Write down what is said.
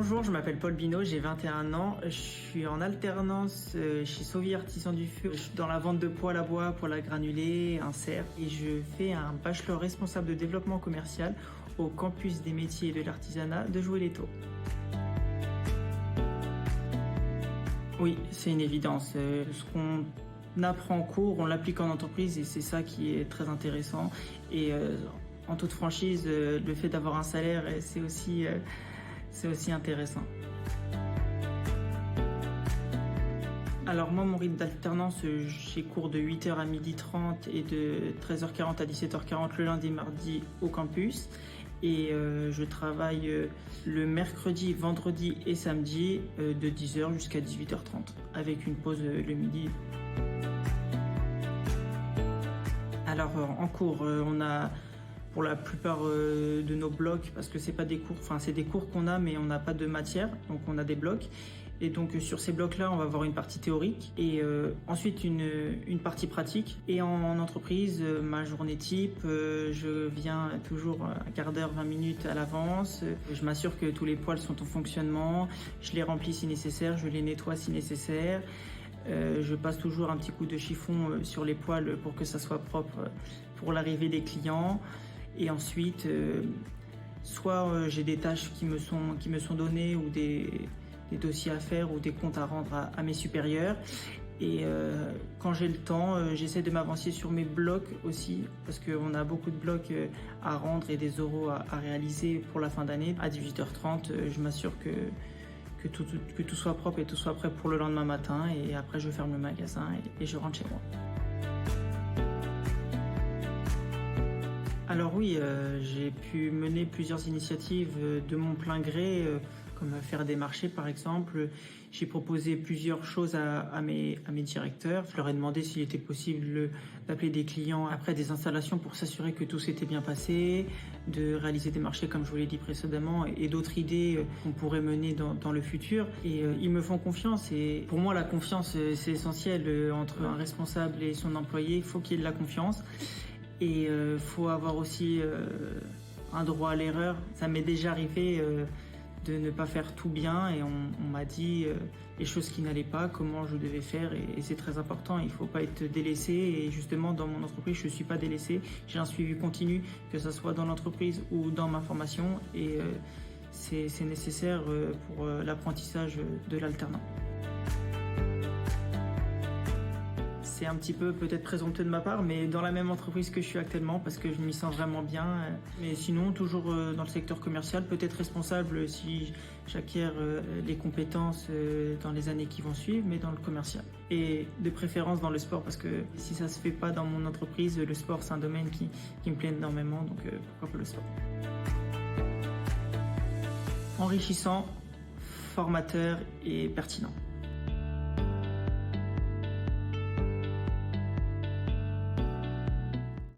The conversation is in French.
Bonjour, je m'appelle Paul Binot, j'ai 21 ans. Je suis en alternance chez Sauvier Artisan du Feu. Je suis dans la vente de poêle à bois, poêle à granulés, insert. Et je fais un bachelor responsable de développement commercial au campus des métiers et de l'artisanat de Joué-les-Taux. Oui, c'est une évidence. Ce qu'on apprend en cours, on l'applique en entreprise et c'est ça qui est très intéressant. Et en toute franchise, le fait d'avoir un salaire, c'est aussi intéressant. Alors moi, mon rythme d'alternance, j'ai cours de 8h à 12h30 et de 13h40 à 17h40 le lundi et mardi au campus. Et je travaille le mercredi, vendredi et samedi de 10h jusqu'à 18h30 avec une pause le midi. Alors en cours, on a pour la plupart de nos blocs, parce que c'est pas des cours, enfin c'est des cours qu'on a mais on n'a pas de matière, donc on a des blocs. Et donc sur ces blocs-là, on va avoir une partie théorique et ensuite une partie pratique. Et en entreprise, ma journée type, je viens toujours un quart d'heure, 20 minutes à l'avance. Je m'assure que tous les poêles sont en fonctionnement, je les remplis si nécessaire, je les nettoie si nécessaire. Je passe toujours un petit coup de chiffon sur les poêles pour que ça soit propre pour l'arrivée des clients. Et ensuite, soit j'ai des tâches qui me sont données ou des dossiers à faire ou des comptes à rendre à mes supérieurs. Et quand j'ai le temps, j'essaie de m'avancer sur mes blocs aussi, parce qu'on a beaucoup de blocs à rendre et des oraux à réaliser pour la fin d'année. À 18h30, je m'assure que tout soit propre et tout soit prêt pour le lendemain matin. Et après, je ferme le magasin et je rentre chez moi. Alors oui, j'ai pu mener plusieurs initiatives de mon plein gré, comme faire des marchés par exemple. J'ai proposé plusieurs choses à mes directeurs. Je leur ai demandé s'il était possible d'appeler des clients après des installations pour s'assurer que tout s'était bien passé, de réaliser des marchés comme je vous l'ai dit précédemment et d'autres idées qu'on pourrait mener dans le futur. Et ils me font confiance et pour moi la confiance c'est essentiel entre un responsable et son employé. Il faut qu'il y ait de la confiance. Et faut avoir aussi un droit à l'erreur. Ça m'est déjà arrivé de ne pas faire tout bien et on m'a dit les choses qui n'allaient pas, comment je devais faire et c'est très important. Il faut pas être délaissé et justement dans mon entreprise je suis pas délaissé. J'ai un suivi continu que ça soit dans l'entreprise ou dans ma formation et c'est nécessaire pour l'apprentissage de l'alternant. C'est un petit peu peut-être présomptueux de ma part, mais dans la même entreprise que je suis actuellement parce que je m'y sens vraiment bien. Mais sinon, toujours dans le secteur commercial, peut-être responsable si j'acquiers les compétences dans les années qui vont suivre, mais dans le commercial. Et de préférence dans le sport parce que si ça se fait pas dans mon entreprise, le sport c'est un domaine qui me plaît énormément, donc pourquoi pas le sport. Enrichissant, formateur et pertinent.